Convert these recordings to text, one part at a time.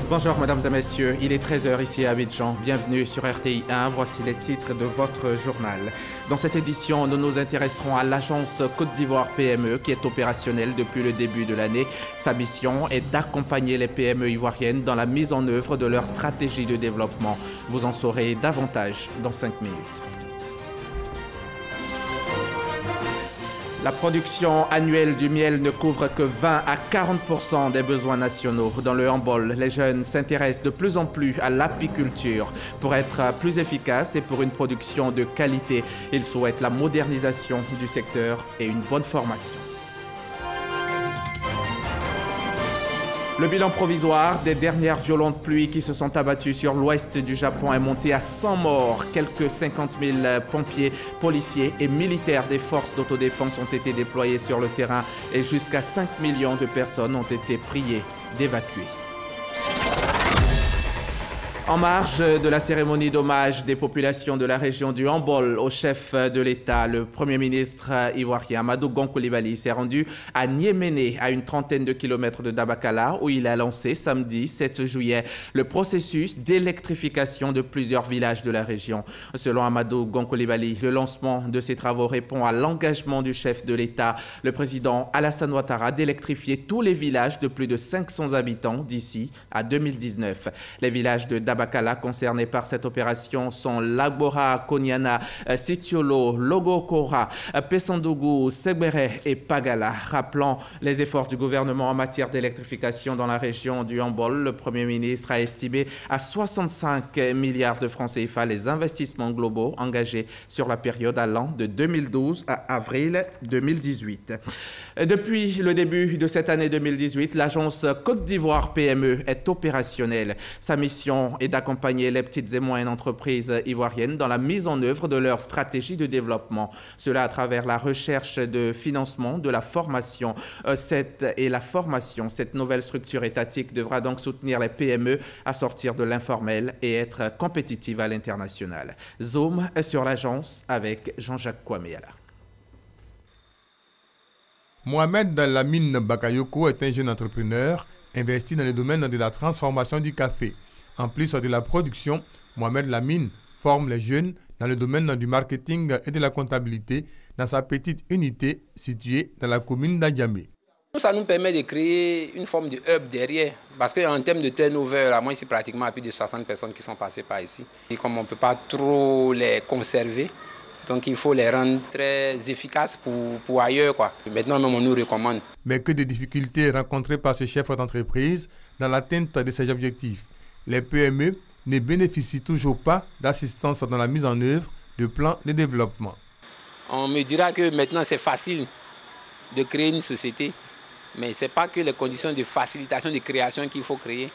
Bonjour mesdames et messieurs, il est 13 h ici à Abidjan. Bienvenue sur RTI 1, voici les titres de votre journal. Dans cette édition, nous nous intéresserons à l'agence Côte d'Ivoire PME qui est opérationnelle depuis le début de l'année. Sa mission est d'accompagner les PME ivoiriennes dans la mise en œuvre de leur stratégie de développement. Vous en saurez davantage dans 5 minutes. La production annuelle du miel ne couvre que 20 à 40% des besoins nationaux. Dans le Hambol, les jeunes s'intéressent de plus en plus à l'apiculture. Pour être plus efficace et pour une production de qualité, ils souhaitent la modernisation du secteur et une bonne formation. Le bilan provisoire des dernières violentes pluies qui se sont abattues sur l'ouest du Japon est monté à 100 morts. Quelques 50 000 pompiers, policiers et militaires des forces d'autodéfense ont été déployés sur le terrain et jusqu'à 5 millions de personnes ont été priées d'évacuer. En marge de la cérémonie d'hommage des populations de la région du Hambol au chef de l'État, le Premier ministre ivoirien Amadou Gon Coulibaly s'est rendu à Niéméné, à une trentaine de kilomètres de Dabakala, où il a lancé samedi 7 juillet le processus d'électrification de plusieurs villages de la région. Selon Amadou Gon Coulibaly, le lancement de ces travaux répond à l'engagement du chef de l'État, le président Alassane Ouattara, d'électrifier tous les villages de plus de 500 habitants d'ici à 2019. Les villages de Dabakala concernés par cette opération sont Lagbora, Konyana, Sitiolo, Logokora, Pessandougou, Segbere et Pagala. Rappelant les efforts du gouvernement en matière d'électrification dans la région du Hambol, le Premier ministre a estimé à 65 milliards de francs CFA les investissements globaux engagés sur la période allant de 2012 à avril 2018. Depuis le début de cette année 2018, l'agence Côte d'Ivoire PME est opérationnelle. Sa mission est d'accompagner les petites et moyennes entreprises ivoiriennes dans la mise en œuvre de leur stratégie de développement. Cela à travers la recherche de financement, de la formation. Cette nouvelle structure étatique devra donc soutenir les PME à sortir de l'informel et être compétitive à l'international. Zoom sur l'agence avec Jean-Jacques Kouaméala. Mohamed Lamine Bakayoko est un jeune entrepreneur investi dans le domaine de la transformation du café. En plus de la production, Mohamed Lamine forme les jeunes dans le domaine du marketing et de la comptabilité dans sa petite unité située dans la commune d'Adjamé. Ça nous permet de créer une forme de hub derrière, parce qu'en termes de turnover, moi ici pratiquement plus de 60 personnes qui sont passées par ici. Et comme on ne peut pas trop les conserver, donc il faut les rendre très efficaces pour ailleurs, quoi. Maintenant même on nous recommande. Mais que de difficultés rencontrées par ce chef d'entreprise dans l'atteinte de ses objectifs. Les PME ne bénéficient toujours pas d'assistance dans la mise en œuvre de plans de développement. On me dira que maintenant c'est facile de créer une société, mais ce n'est pas que les conditions de facilitation de création qu'il faut créer.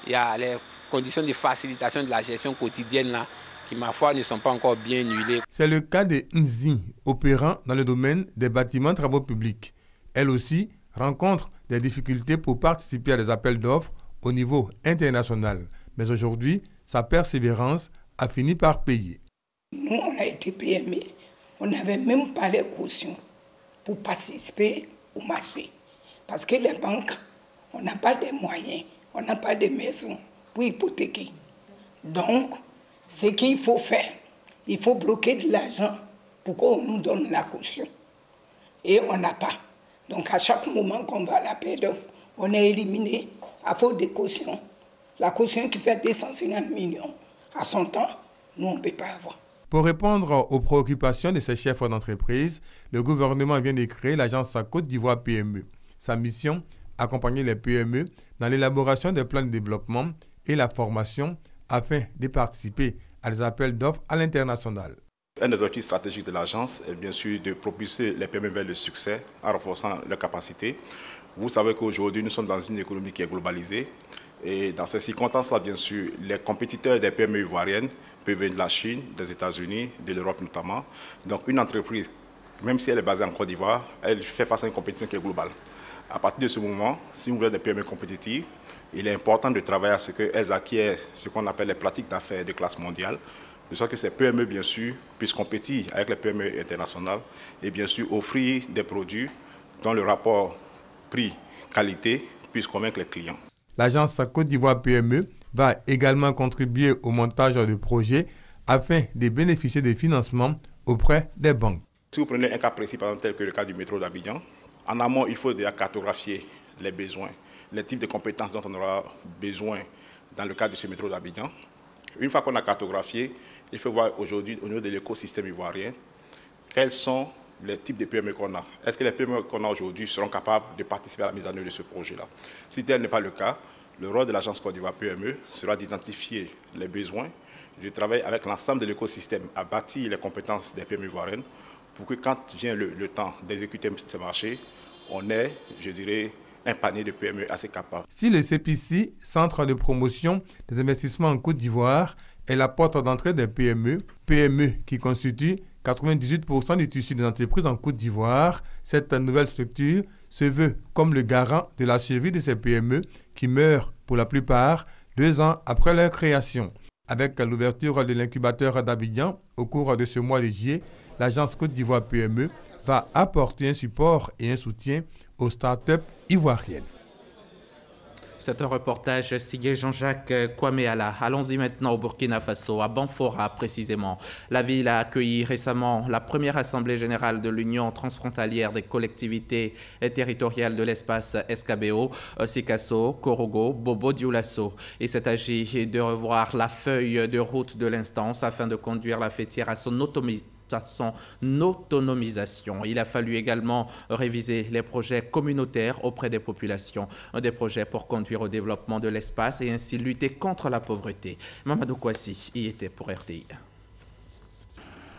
Il y a les conditions de facilitation de la gestion quotidienne là, qui, ma foi, ne sont pas encore bien huilées. C'est le cas de Nzi, opérant dans le domaine des bâtiments travaux publics. Elle aussi rencontre des difficultés pour participer à des appels d'offres au niveau international. Mais aujourd'hui, sa persévérance a fini par payer. Nous, on a été PME. On n'avait même pas les cautions pour participer au marché. Parce que les banques, on n'a pas de moyens, on n'a pas de maison pour hypothéquer. Donc, ce qu'il faut faire, il faut bloquer de l'argent pour qu'on nous donne la caution. Et on n'a pas. Donc, à chaque moment qu'on va à l'appel d'offres, on est éliminé à faute de caution. La caution qui fait 250 millions, à son temps, nous, on ne peut pas avoir. Pour répondre aux préoccupations de ces chefs d'entreprise, le gouvernement vient de créer l'agence Côte d'Ivoire PME. Sa mission, accompagner les PME dans l'élaboration des plans de développement et la formation afin de participer à des appels d'offres à l'international. Un des objectifs stratégiques de l'agence est bien sûr de propulser les PME vers le succès en renforçant leurs capacités. Vous savez qu'aujourd'hui, nous sommes dans une économie qui est globalisée. Et dans ces circonstances-là, bien sûr, les compétiteurs des PME ivoiriennes peuvent venir de la Chine, des États-Unis, de l'Europe notamment. Donc une entreprise, même si elle est basée en Côte d'Ivoire, elle fait face à une compétition qui est globale. À partir de ce moment, si vous voulez des PME compétitives, il est important de travailler à ce qu'elles acquièrent ce qu'on appelle les pratiques d'affaires de classe mondiale, de sorte que ces PME, bien sûr, puissent compétir avec les PME internationales et bien sûr offrir des produits dont le rapport prix-qualité puisse convaincre les clients. L'agence Côte d'Ivoire PME va également contribuer au montage de projets afin de bénéficier des financements auprès des banques. Si vous prenez un cas précis, par exemple, tel que le cas du métro d'Abidjan, en amont, il faut déjà cartographier les besoins, les types de compétences dont on aura besoin dans le cadre de ce métro d'Abidjan. Une fois qu'on a cartographié, il faut voir aujourd'hui, au niveau de l'écosystème ivoirien, quels sont les types de PME qu'on a. Est-ce que les PME qu'on a aujourd'hui seront capables de participer à la mise en œuvre de ce projet-là? Si tel n'est pas le cas, le rôle de l'agence Côte d'Ivoire PME sera d'identifier les besoins, de travailler avec l'ensemble de l'écosystème à bâtir les compétences des PME ivoiriennes pour que quand vient le temps d'exécuter ce marché, on ait, je dirais, un panier de PME assez capable. Si le CPC, Centre de promotion des investissements en Côte d'Ivoire, est la porte d'entrée des PME qui constituent 98% du tissu des entreprises en Côte d'Ivoire, cette nouvelle structure se veut comme le garant de la survie de ces PME qui meurent pour la plupart 2 ans après leur création. Avec l'ouverture de l'incubateur d'Abidjan au cours de ce mois de juillet, l'agence Côte d'Ivoire PME va apporter un support et un soutien aux startups ivoiriennes. C'est un reportage signé Jean-Jacques Kwameala. Allons-y maintenant au Burkina Faso, à Banfora précisément. La ville a accueilli récemment la première assemblée générale de l'Union transfrontalière des collectivités territoriales de l'espace SKBO, Sikasso, Korogo, Bobo-Dioulasso. Il s'est agi de revoir la feuille de route de l'instance afin de conduire la fêtière à son autonomisation. Il a fallu également réviser les projets communautaires auprès des populations, des projets pour conduire au développement de l'espace et ainsi lutter contre la pauvreté. Mamadou Kouassi y était pour RTI.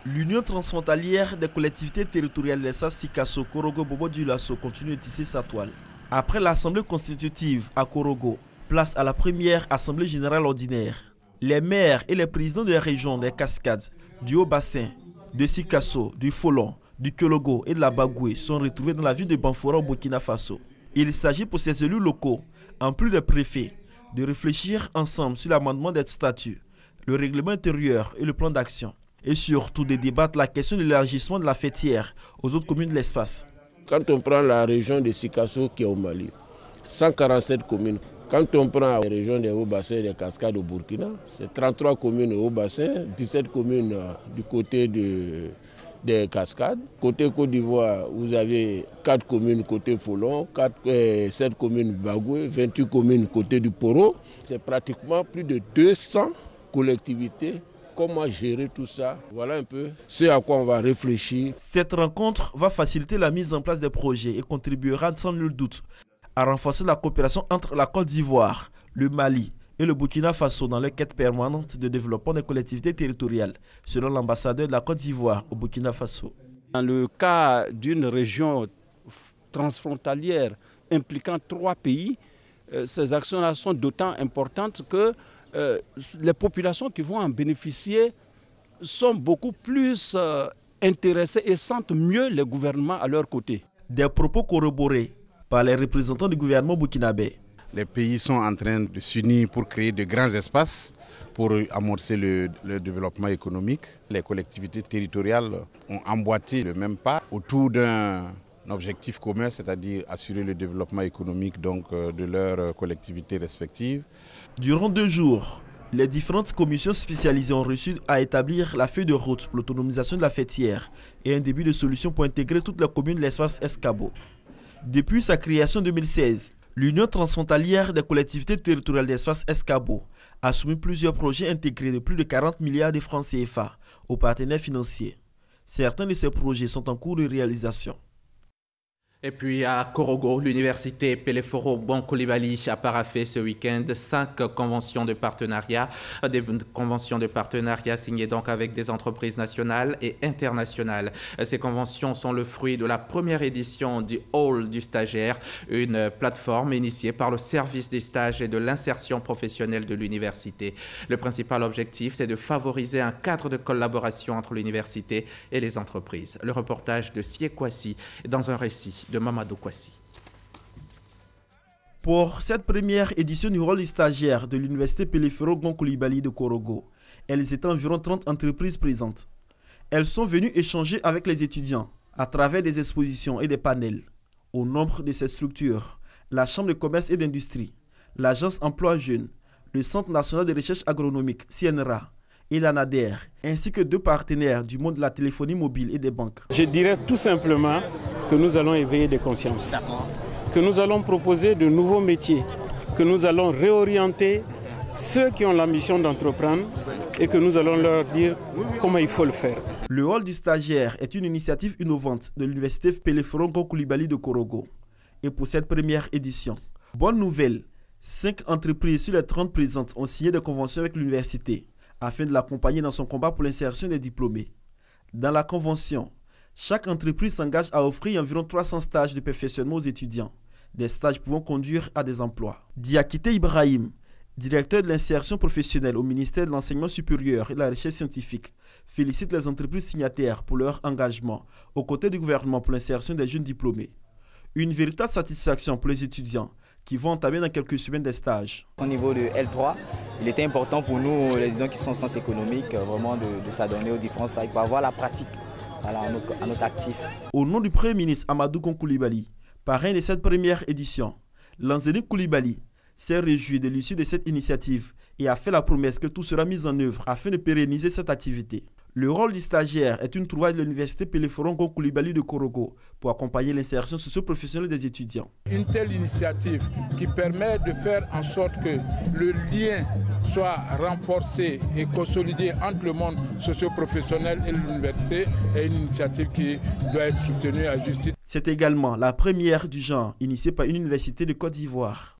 L'Union transfrontalière des collectivités territoriales de l'espace Sikasso, Korogo, Bobo-Dioulasso continue de tisser sa toile. Après l'assemblée constitutive à Korogo, place à la première assemblée générale ordinaire. Les maires et les présidents des régions des Cascades, du Haut-Bassin, de Sikasso, du Folon, du Kyologo et de la Bagoué sont retrouvés dans la ville de Banfora au Burkina Faso. Il s'agit pour ces élus locaux, en plus des préfets, de réfléchir ensemble sur l'amendement des statuts, le règlement intérieur et le plan d'action. Et surtout de débattre la question de l'élargissement de la fêtière aux autres communes de l'espace. Quand on prend la région de Sikasso qui est au Mali, 147 communes. Quand on prend la région des Hauts-Bassins et des Cascades au Burkina, c'est 33 communes au Haut-Bassin, 17 communes du côté des Cascades. Côté Côte d'Ivoire, vous avez 4 communes côté Folon, 7 communes Bagoué, 28 communes côté du Poro. C'est pratiquement plus de 200 collectivités. Comment gérer tout ça? Voilà un peu ce à quoi on va réfléchir. Cette rencontre va faciliter la mise en place des projets et contribuera sans nul doute à renforcer la coopération entre la Côte d'Ivoire, le Mali et le Burkina Faso dans leur quête permanente de développement des collectivités territoriales, selon l'ambassadeur de la Côte d'Ivoire au Burkina Faso. Dans le cas d'une région transfrontalière impliquant 3 pays, ces actions-là sont d'autant importantes que les populations qui vont en bénéficier sont beaucoup plus intéressées et sentent mieux les gouvernements à leur côté. Des propos corroborés par les représentants du gouvernement burkinabé. Les pays sont en train de s'unir pour créer de grands espaces pour amorcer le développement économique. Les collectivités territoriales ont emboîté le même pas autour d'un objectif commun, c'est-à-dire assurer le développement économique de leurs collectivités respectives. Durant 2 jours, les différentes commissions spécialisées ont reçu à établir la feuille de route pour l'autonomisation de la fêtière et un début de solution pour intégrer toutes les communes de l'espace SKBO. Depuis sa création en 2016, l'Union transfrontalière des collectivités territoriales d'espace SKBO a soumis plusieurs projets intégrés de plus de 40 milliards de francs CFA aux partenaires financiers. Certains de ces projets sont en cours de réalisation. Et puis à Korogo, l'université Peleforo Bon-Coulibaly a paraphé ce week-end 5 conventions de partenariat. Des conventions de partenariat signées donc avec des entreprises nationales et internationales. Ces conventions sont le fruit de la première édition du Hall du stagiaire, une plateforme initiée par le service des stages et de l'insertion professionnelle de l'université. Le principal objectif, c'est de favoriser un cadre de collaboration entre l'université et les entreprises. Le reportage de Sie Kouassi dans un récit de Mamadou Kouassi. Pour cette première édition du rôle stagiaire de l'université Peleforo Bon-Coulibaly de Korogo, elles étaient environ 30 entreprises présentes. Elles sont venues échanger avec les étudiants à travers des expositions et des panels. Au nombre de ces structures, la Chambre de commerce et d'industrie, l'Agence Emploi Jeunes, le Centre national de recherche agronomique, CNRA, et l'ANADER, ainsi que 2 partenaires du monde de la téléphonie mobile et des banques. Je dirais tout simplement que nous allons éveiller des consciences, que nous allons proposer de nouveaux métiers, que nous allons réorienter ceux qui ont l'ambition d'entreprendre et que nous allons leur dire comment il faut le faire. Le rôle du stagiaire est une initiative innovante de l'université Péléforon Koulibaly de Korogo. Et pour cette première édition, bonne nouvelle, 5 entreprises sur les 30 présentes ont signé des conventions avec l'université afin de l'accompagner dans son combat pour l'insertion des diplômés. Dans la convention, chaque entreprise s'engage à offrir environ 300 stages de perfectionnement aux étudiants, des stages pouvant conduire à des emplois. Diakité Ibrahim, directeur de l'insertion professionnelle au ministère de l'Enseignement supérieur et de la Recherche scientifique, félicite les entreprises signataires pour leur engagement aux côtés du gouvernement pour l'insertion des jeunes diplômés. Une véritable satisfaction pour les étudiants qui vont entamer dans quelques semaines des stages. Au niveau de L3, il était important pour nous, les étudiants qui sont en sciences économiques, vraiment de s'adonner aux différents stages pour avoir la pratique à notre actif. Au nom du Premier ministre Amadou Gon Coulibaly, parrain de cette première édition, Lanzeni Coulibaly s'est réjoui de l'issue de cette initiative et a fait la promesse que tout sera mis en œuvre afin de pérenniser cette activité. Le rôle du stagiaire est une trouvaille de l'université Péléforon Koulibaly de Korogo pour accompagner l'insertion socio-professionnelle des étudiants. Une telle initiative qui permet de faire en sorte que le lien soit renforcé et consolidé entre le monde socio-professionnel et l'université est une initiative qui doit être soutenue à juste titre. C'est également la première du genre initiée par une université de Côte d'Ivoire.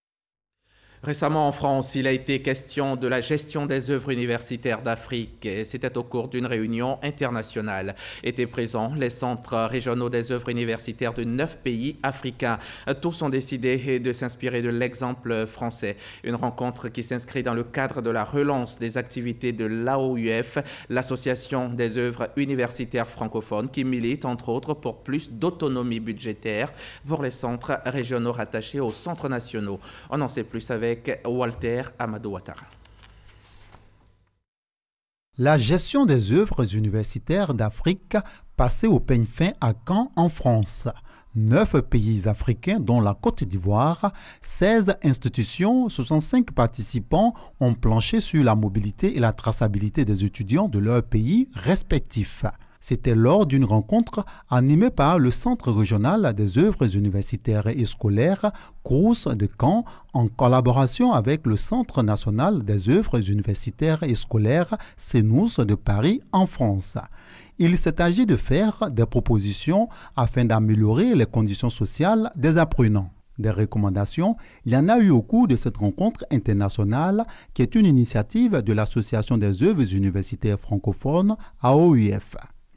Récemment en France, il a été question de la gestion des œuvres universitaires d'Afrique. C'était au cours d'une réunion internationale. Étaient présents les centres régionaux des œuvres universitaires de 9 pays africains. Tous ont décidé de s'inspirer de l'exemple français. Une rencontre qui s'inscrit dans le cadre de la relance des activités de l'AOUF, l'Association des œuvres universitaires francophones, qui milite entre autres pour plus d'autonomie budgétaire pour les centres régionaux rattachés aux centres nationaux. On en sait plus avec Walter Amadou Ouattara. La gestion des œuvres universitaires d'Afrique passée au peigne fin à Caen en France. 9 pays africains dont la Côte d'Ivoire, 16 institutions, 65 participants ont planché sur la mobilité et la traçabilité des étudiants de leurs pays respectifs. C'était lors d'une rencontre animée par le Centre régional des œuvres universitaires et scolaires, CROUS de Caen, en collaboration avec le Centre national des œuvres universitaires et scolaires, CNUS de Paris, en France. Il s'est agi de faire des propositions afin d'améliorer les conditions sociales des apprenants. Des recommandations, il y en a eu au cours de cette rencontre internationale qui est une initiative de l'Association des œuvres universitaires francophones, AOUF.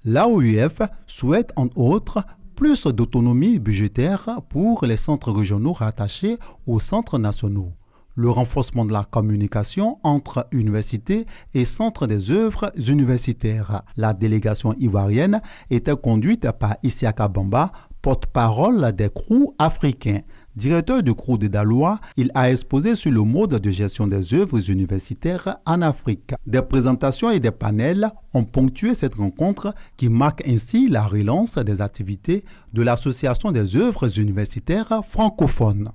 L'AOUF souhaite, entre autres, plus d'autonomie budgétaire pour les centres régionaux rattachés aux centres nationaux, le renforcement de la communication entre universités et centres des œuvres universitaires. La délégation ivoirienne était conduite par Isiaka Bamba, porte-parole des CROUS africains. Directeur du CROUS de Daloa, il a exposé sur le mode de gestion des œuvres universitaires en Afrique. Des présentations et des panels ont ponctué cette rencontre qui marque ainsi la relance des activités de l'Association des œuvres universitaires francophones.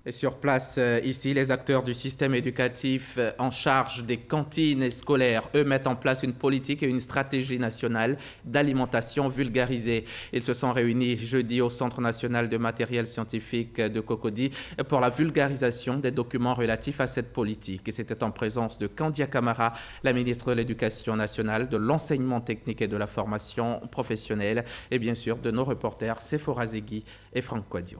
Et sur place, ici, les acteurs du système éducatif en charge des cantines scolaires, eux, mettent en place une politique et une stratégie nationale d'alimentation vulgarisée. Ils se sont réunis jeudi au Centre national de matériel scientifique de Cocody pour la vulgarisation des documents relatifs à cette politique. Et c'était en présence de Kandia Camara, la ministre de l'Éducation nationale, de l'enseignement technique et de la formation professionnelle, et bien sûr de nos reporters Sephora Zegui et Franck Quadio.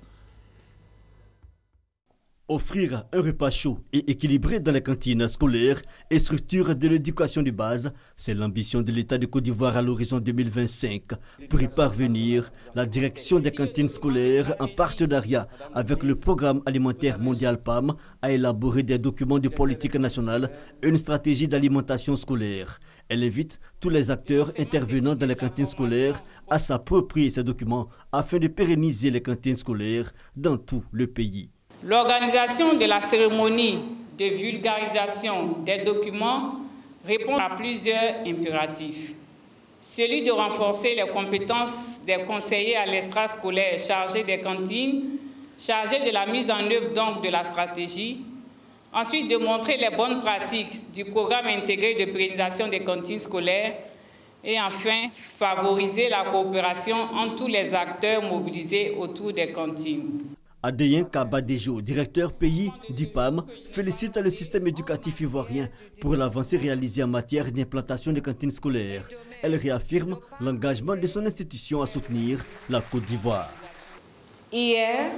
Offrir un repas chaud et équilibré dans les cantines scolaires et structures de l'éducation de base, c'est l'ambition de l'État de Côte d'Ivoire à l'horizon 2025. Pour y parvenir, la direction des cantines scolaires, en partenariat avec le Programme alimentaire mondial PAM, a élaboré des documents de politique nationale et une stratégie d'alimentation scolaire. Elle invite tous les acteurs intervenant dans les cantines scolaires à s'approprier ces documents afin de pérenniser les cantines scolaires dans tout le pays. L'organisation de la cérémonie de vulgarisation des documents répond à plusieurs impératifs. Celui de renforcer les compétences des conseillers à l'extrascolaire chargés des cantines, chargé de la mise en œuvre donc de la stratégie. Ensuite, de montrer les bonnes pratiques du programme intégré de pérennisation des cantines scolaires. Et enfin, favoriser la coopération entre tous les acteurs mobilisés autour des cantines. Adrien Kabadejo, directeur pays du PAM, félicite le système éducatif ivoirien pour l'avancée réalisée en matière d'implantation des cantines scolaires. Elle réaffirme l'engagement de son institution à soutenir la Côte d'Ivoire. Hier,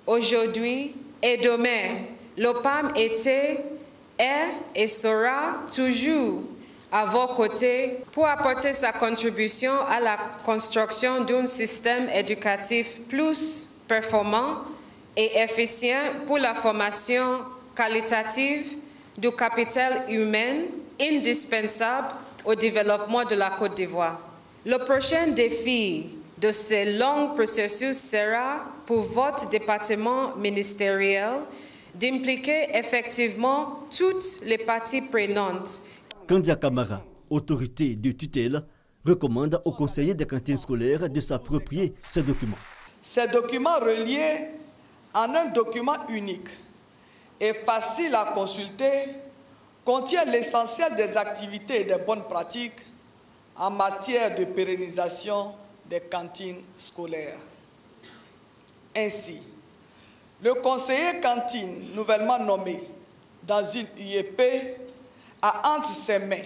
aujourd'hui et demain, le PAM était, est et sera toujours à vos côtés pour apporter sa contribution à la construction d'un système éducatif plus performant et efficient pour la formation qualitative du capital humain indispensable au développement de la Côte d'Ivoire. Le prochain défi de ce long processus sera pour votre département ministériel d'impliquer effectivement toutes les parties prenantes. Kandia Kamara, autorité de tutelle, recommande aux conseillers des cantines scolaires de s'approprier ces documents. Ces documents reliés en un document unique et facile à consulter contient l'essentiel des activités et des bonnes pratiques en matière de pérennisation des cantines scolaires. Ainsi, le conseiller cantine nouvellement nommé dans une IEP a entre ses mains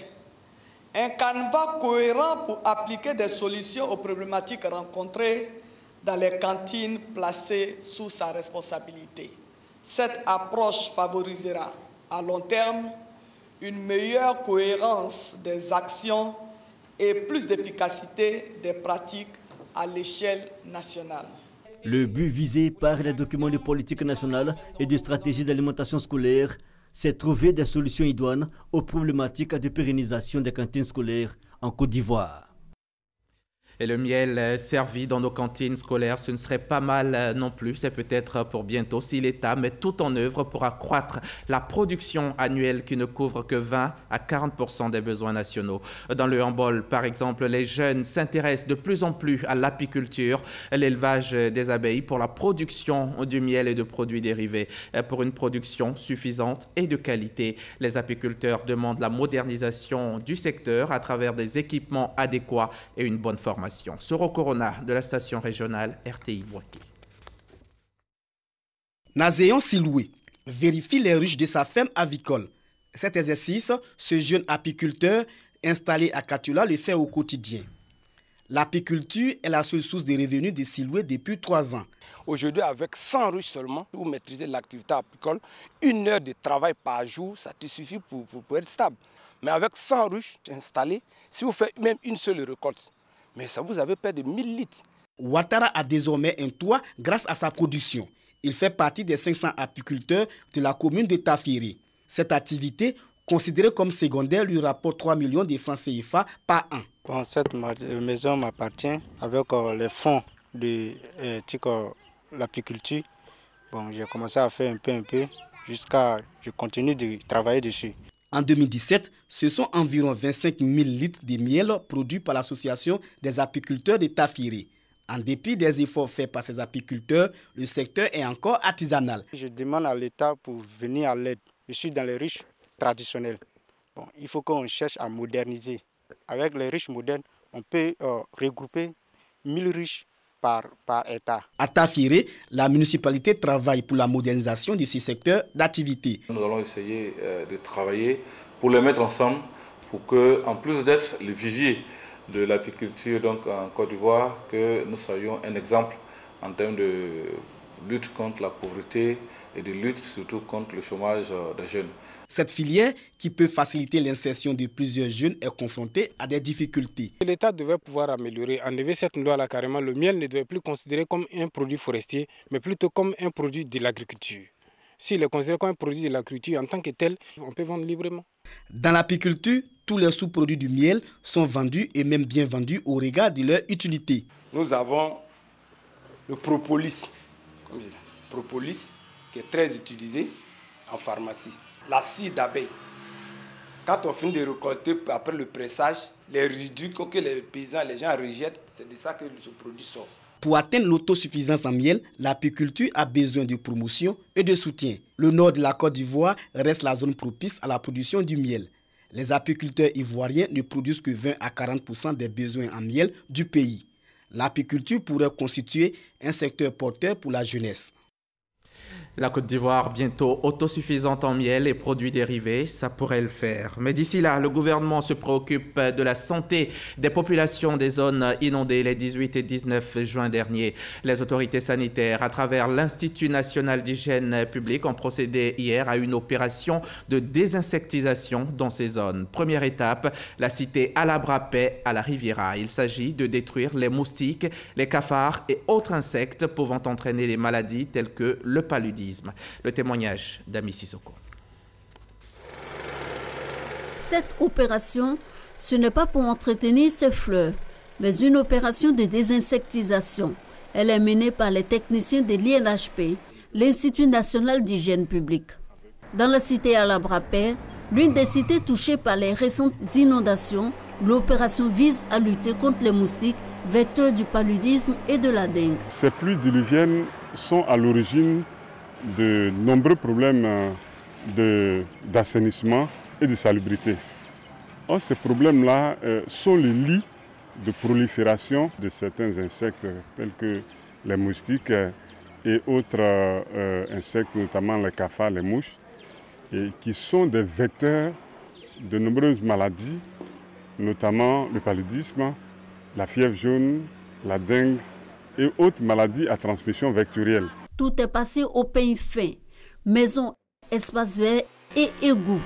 un canevas cohérent pour appliquer des solutions aux problématiques rencontrées dans les cantines placées sous sa responsabilité. Cette approche favorisera à long terme une meilleure cohérence des actions et plus d'efficacité des pratiques à l'échelle nationale. Le but visé par les documents de politique nationale et de stratégie d'alimentation scolaire, c'est trouver des solutions idoines aux problématiques de pérennisation des cantines scolaires en Côte d'Ivoire. Et le miel servi dans nos cantines scolaires, ce ne serait pas mal non plus. C'est peut-être pour bientôt si l'État met tout en œuvre pour accroître la production annuelle qui ne couvre que 20 à 40% des besoins nationaux. Dans le handball, par exemple, les jeunes s'intéressent de plus en plus à l'apiculture, l'élevage des abeilles pour la production du miel et de produits dérivés. Pour une production suffisante et de qualité, les apiculteurs demandent la modernisation du secteur à travers des équipements adéquats et une bonne formation. Soro Corona de la station régionale RTI Boaké. Nazéon Siloué vérifie les ruches de sa ferme avicole. Cet exercice, ce jeune apiculteur installé à Katula le fait au quotidien. L'apiculture est la seule source de revenus de Siloué depuis 3 ans. Aujourd'hui, avec 100 ruches seulement, pour maîtriser l'activité apicole, 1 heure de travail par jour, ça te suffit pour être stable. Mais avec 100 ruches installées, si vous faites même une seule récolte, mais ça vous avez près de 1000 litres. Ouattara a désormais un toit grâce à sa production. Il fait partie des 500 apiculteurs de la commune de Tafiri. Cette activité, considérée comme secondaire, lui rapporte 3 millions de francs CFA par an. Bon, cette maison m'appartient avec les fonds de l'apiculture. Bon, j'ai commencé à faire un peu, jusqu'à je continue de travailler dessus. En 2017, ce sont environ 25 000 litres de miel produits par l'association des apiculteurs de Tafiri. En dépit des efforts faits par ces apiculteurs, le secteur est encore artisanal. Je demande à l'État pour venir à l'aide. Je suis dans les riches traditionnels. Bon, il faut qu'on cherche à moderniser. Avec les riches modernes, on peut regrouper 1000 riches par État. À Tafiri, la municipalité travaille pour la modernisation de ce secteur d'activité. Nous allons essayer de travailler pour les mettre ensemble pour que, en plus d'être le vivier de l'apiculture donc en Côte d'Ivoire, que nous soyons un exemple en termes de lutte contre la pauvreté et de lutte surtout contre le chômage des jeunes. Cette filière, qui peut faciliter l'insertion de plusieurs jeunes, est confrontée à des difficultés. L'État devait pouvoir améliorer. En effet, cette loi-là, carrément, le miel ne devait plus considéré comme un produit forestier, mais plutôt comme un produit de l'agriculture. S'il est considéré comme un produit de l'agriculture, en tant que tel, on peut vendre librement. Dans l'apiculture, tous les sous-produits du miel sont vendus et même bien vendus au regard de leur utilité. Nous avons le propolis, qui est très utilisé en pharmacie. La cire d'abeille. Quand on finit de récolter après le pressage, les résidus que les paysans, les gens rejettent, c'est de ça que ce produit sort. Pour atteindre l'autosuffisance en miel, l'apiculture a besoin de promotion et de soutien. Le nord de la Côte d'Ivoire reste la zone propice à la production du miel. Les apiculteurs ivoiriens ne produisent que 20 à 40% des besoins en miel du pays. L'apiculture pourrait constituer un secteur porteur pour la jeunesse. La Côte d'Ivoire, bientôt autosuffisante en miel et produits dérivés, ça pourrait le faire. Mais d'ici là, le gouvernement se préoccupe de la santé des populations des zones inondées les 18 et 19 juin dernier. Les autorités sanitaires, à travers l'Institut national d'hygiène publique, ont procédé hier à une opération de désinsectisation dans ces zones. Première étape, la cité Alabrapé à la Riviera. Il s'agit de détruire les moustiques, les cafards et autres insectes pouvant entraîner des maladies telles que le paludisme. Le témoignage d'Ami Sissoko. Cette opération, ce n'est pas pour entretenir ces fleurs, mais une opération de désinsectisation. Elle est menée par les techniciens de l'INHP, l'Institut national d'hygiène publique. Dans la cité Alabrapé, l'une des cités touchées par les récentes inondations, l'opération vise à lutter contre les moustiques, vecteurs du paludisme et de la dengue. Ces pluies diluviennes sont à l'origine de nombreux problèmes d'assainissement et de salubrité. Or, ces problèmes-là sont les lits de prolifération de certains insectes tels que les moustiques et autres insectes, notamment les cafards, les mouches, et qui sont des vecteurs de nombreuses maladies, notamment le paludisme, la fièvre jaune, la dengue et autres maladies à transmission vectorielle. Tout est passé au peigne fin, maison, espace vert et égouts.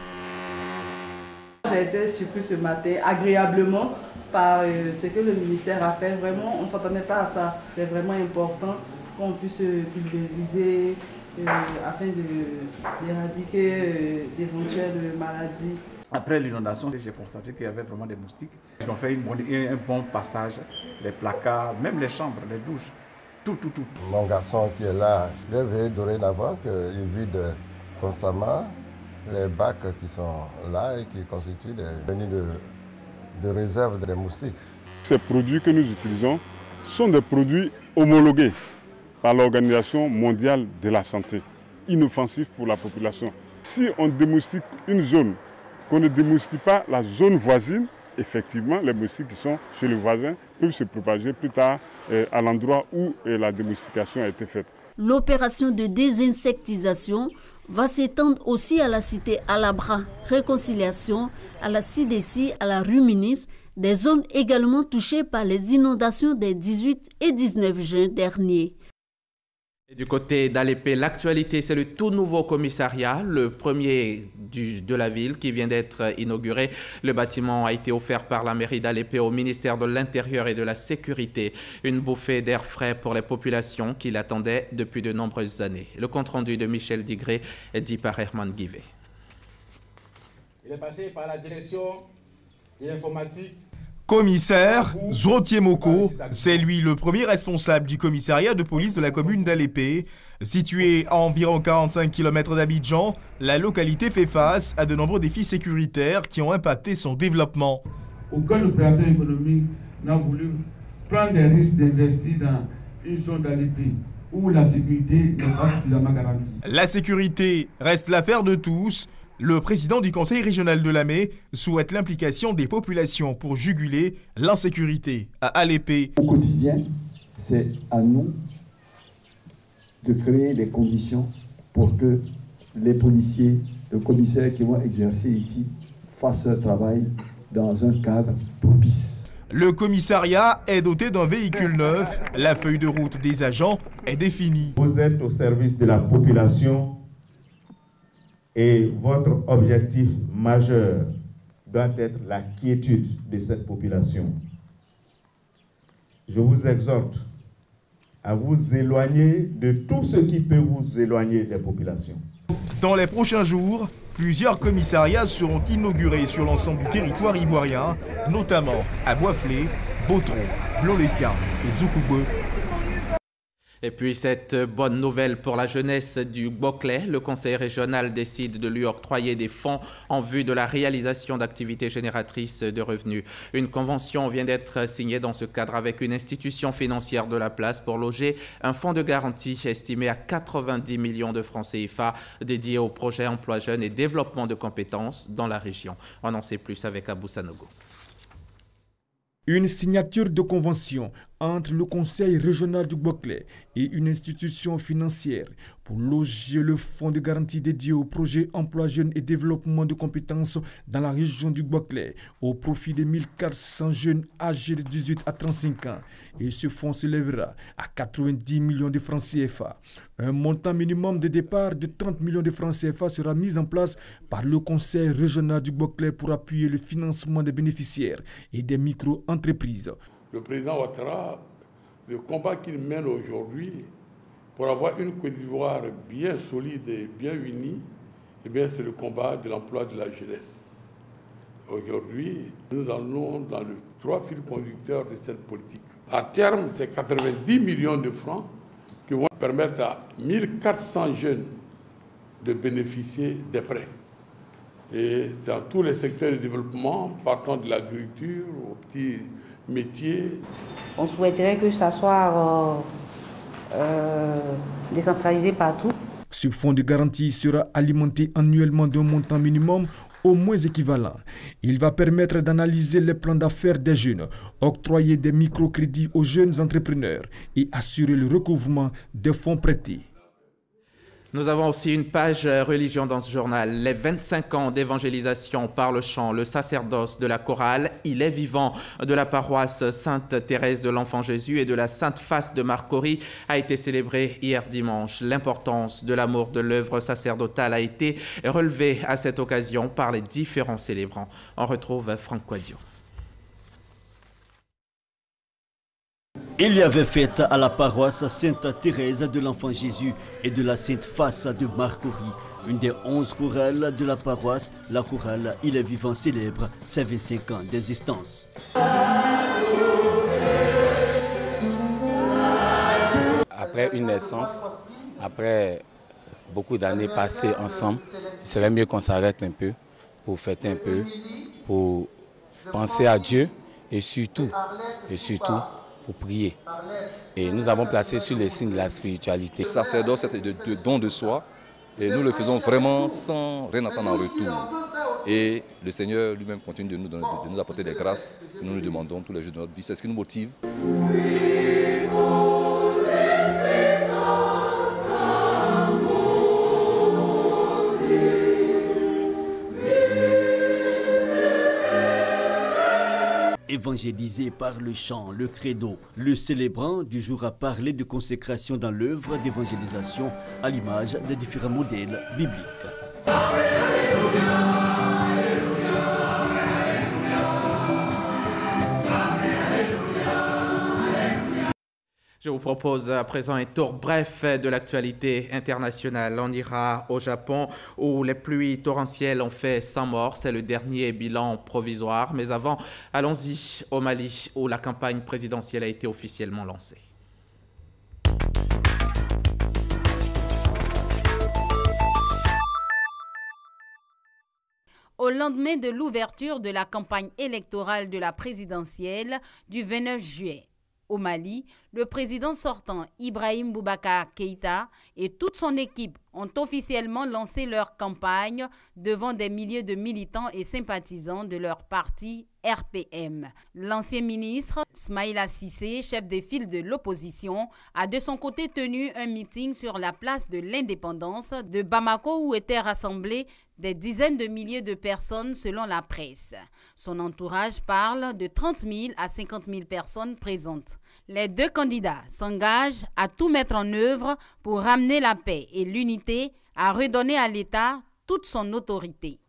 J'ai été surpris ce matin agréablement par ce que le ministère a fait. Vraiment, on ne s'attendait pas à ça. C'est vraiment important qu'on puisse pulvériser afin d'éradiquer d'éventuelles maladies. Après l'inondation, j'ai constaté qu'il y avait vraiment des moustiques. Ils ont fait un bon passage, les placards, même les chambres, les douches. Tout. Mon garçon qui est là, je l'ai veillé dorénavant qu'il vide constamment les bacs qui sont là et qui constituent des nids de réserve des moustiques. Ces produits que nous utilisons sont des produits homologués par l'Organisation mondiale de la santé, inoffensifs pour la population. Si on démoustique une zone, qu'on ne démoustique pas la zone voisine, effectivement, les moustiques qui sont chez le voisin peuvent se propager plus tard à l'endroit où la démoustication a été faite. L'opération de désinsectisation va s'étendre aussi à la cité Alabra, Réconciliation, à la CDC, à la Ruminis, des zones également touchées par les inondations des 18 et 19 juin dernier. Et du côté d'Alépé, l'actualité, c'est le tout nouveau commissariat, le premier de la ville qui vient d'être inauguré. Le bâtiment a été offert par la mairie d'Alépé au ministère de l'Intérieur et de la Sécurité. Une bouffée d'air frais pour les populations qui l'attendaient depuis de nombreuses années. Le compte-rendu de Michel Digré est dit par Herman Guivet. Il est passé par la direction de l'informatique. Commissaire Zorotier Moko, c'est lui le premier responsable du commissariat de police de la commune d'Alépé. Située à environ 45 km d'Abidjan, la localité fait face à de nombreux défis sécuritaires qui ont impacté son développement. Aucun opérateur économique n'a voulu prendre des risques d'investir dans une zone d'Alépé où la sécurité n'est pas suffisamment garantie. La sécurité reste l'affaire de tous. Le président du conseil régional de Lamé souhaite l'implication des populations pour juguler l'insécurité à Alépé. Au quotidien, c'est à nous de créer les conditions pour que les policiers, les commissaires qui vont exercer ici fassent leur travail dans un cadre propice. Le commissariat est doté d'un véhicule neuf. La feuille de route des agents est définie. Vous êtes au service de la population. Et votre objectif majeur doit être la quiétude de cette population. Je vous exhorte à vous éloigner de tout ce qui peut vous éloigner des populations. Dans les prochains jours, plusieurs commissariats seront inaugurés sur l'ensemble du territoire ivoirien, notamment à Boisflé, Botron, Blonlequin et Zoukoubeu. Et puis cette bonne nouvelle pour la jeunesse du Gbokle, le conseil régional décide de lui octroyer des fonds en vue de la réalisation d'activités génératrices de revenus. Une convention vient d'être signée dans ce cadre avec une institution financière de la place pour loger un fonds de garantie estimé à 90 millions de francs CFA dédié au projet emploi jeunes et développement de compétences dans la région. On en sait plus avec Abou Sanogo. Une signature de convention entre le conseil régional du Gbokle et une institution financière pour loger le fonds de garantie dédié au projet emploi jeunes et développement de compétences dans la région du Gbokle au profit des 1400 jeunes âgés de 18 à 35 ans. Et ce fonds s'élèvera à 90 millions de francs CFA. Un montant minimum de départ de 30 millions de francs CFA sera mis en place par le conseil régional du Gbokle pour appuyer le financement des bénéficiaires et des micro-entreprises. Le président Ouattara, le combat qu'il mène aujourd'hui pour avoir une Côte d'Ivoire bien solide et bien unie, c'est le combat de l'emploi de la jeunesse. Aujourd'hui, nous allons dans le trois fils conducteurs de cette politique. À terme, c'est 90 millions de francs qui vont permettre à 1400 jeunes de bénéficier des prêts. Et dans tous les secteurs de développement, partant de l'agriculture aux petits métiers. On souhaiterait que ça soit décentralisé partout. Ce fonds de garantie sera alimenté annuellement d'un montant minimum au moins équivalent. Il va permettre d'analyser les plans d'affaires des jeunes, octroyer des microcrédits aux jeunes entrepreneurs et assurer le recouvrement des fonds prêtés. Nous avons aussi une page religion dans ce journal. Les 25 ans d'évangélisation par le chant, le sacerdoce de la chorale, il est vivant de la paroisse Sainte-Thérèse de l'Enfant Jésus et de la Sainte-Face de Marcory a été célébré hier dimanche. L'importance de l'amour de l'œuvre sacerdotale a été relevée à cette occasion par les différents célébrants. On retrouve Franck Quadio. Il y avait fête à la paroisse Sainte-Thérèse de l'Enfant Jésus et de la Sainte-Face de Marcory. Une des 11 chorales de la paroisse, la chorale Il est vivant célèbre ses 25 ans d'existence. Après une naissance, après beaucoup d'années passées ensemble, il serait mieux qu'on s'arrête un peu pour fêter un peu, pour penser à Dieu et surtout pour prier. Et nous avons placé sur les signes de la spiritualité. Le sacerdoce, c'est de don de soi et nous le faisons vraiment sans rien attendre en retour. Et le Seigneur lui-même continue de nous apporter des grâces que nous nous demandons tous les jours de notre vie. C'est ce qui nous motive. Évangélisé par le chant, le credo, le célébrant du jour a parlé de consécration dans l'œuvre d'évangélisation à l'image des différents modèles bibliques. Je vous propose à présent un tour bref de l'actualité internationale. On ira au Japon où les pluies torrentielles ont fait 100 morts. C'est le dernier bilan provisoire. Mais avant, allons-y au Mali où la campagne présidentielle a été officiellement lancée. Au lendemain de l'ouverture de la campagne électorale de la présidentielle du 29 juillet, au Mali, le président sortant Ibrahim Boubacar Keïta et toute son équipe ont officiellement lancé leur campagne devant des milliers de militants et sympathisants de leur parti RPM. L'ancien ministre Smaïla Cissé, chef des files de l'opposition, a de son côté tenu un meeting sur la place de l'indépendance de Bamako où étaient rassemblés des dizaines de milliers de personnes selon la presse. Son entourage parle de 30 000 à 50 000 personnes présentes. Les deux candidats s'engagent à tout mettre en œuvre pour ramener la paix et l'unité, à redonner à l'État toute son autorité.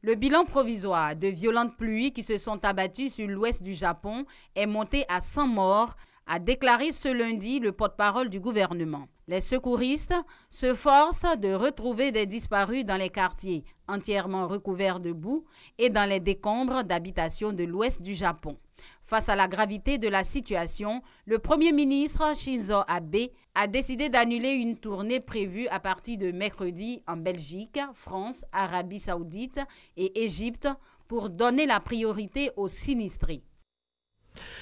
Le bilan provisoire de violentes pluies qui se sont abattues sur l'ouest du Japon est monté à 100 morts, a déclaré ce lundi le porte-parole du gouvernement. Les secouristes se forcent de retrouver des disparus dans les quartiers entièrement recouverts de boue et dans les décombres d'habitations de l'ouest du Japon. Face à la gravité de la situation, le Premier ministre Shinzo Abe a décidé d'annuler une tournée prévue à partir de mercredi en Belgique, France, Arabie Saoudite et Égypte pour donner la priorité aux sinistrés.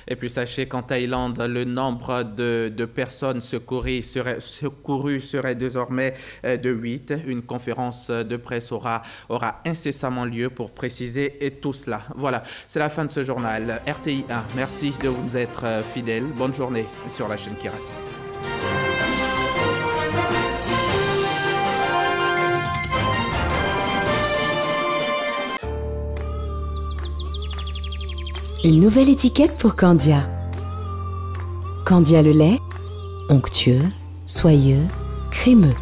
Et puis sachez qu'en Thaïlande, le nombre de personnes secourues serait désormais de 8. Une conférence de presse aura incessamment lieu pour préciser tout cela. Voilà, c'est la fin de ce journal. RTI 1, merci de vous être fidèles. Bonne journée sur la chaîne Kirasi. Une nouvelle étiquette pour Candia. Candia le lait, onctueux, soyeux, crémeux.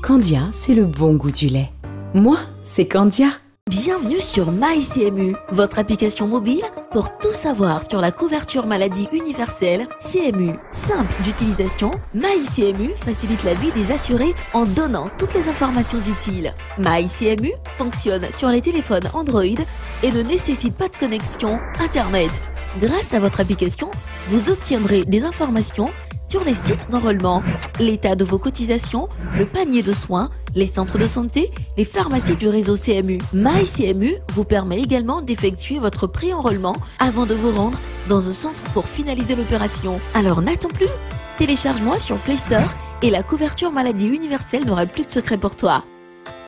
Candia, c'est le bon goût du lait. Moi, c'est Candia. Bienvenue sur MyCMU, votre application mobile pour tout savoir sur la couverture maladie universelle CMU. Simple d'utilisation, MyCMU facilite la vie des assurés en donnant toutes les informations utiles. MyCMU fonctionne sur les téléphones Android et ne nécessite pas de connexion Internet. Grâce à votre application, vous obtiendrez des informations sur les sites d'enrôlement, l'état de vos cotisations, le panier de soins, les centres de santé, les pharmacies du réseau CMU. MyCMU vous permet également d'effectuer votre pré-enrôlement avant de vous rendre dans un centre pour finaliser l'opération. Alors n'attends plus, télécharge-moi sur Play Store et la couverture maladie universelle n'aura plus de secret pour toi.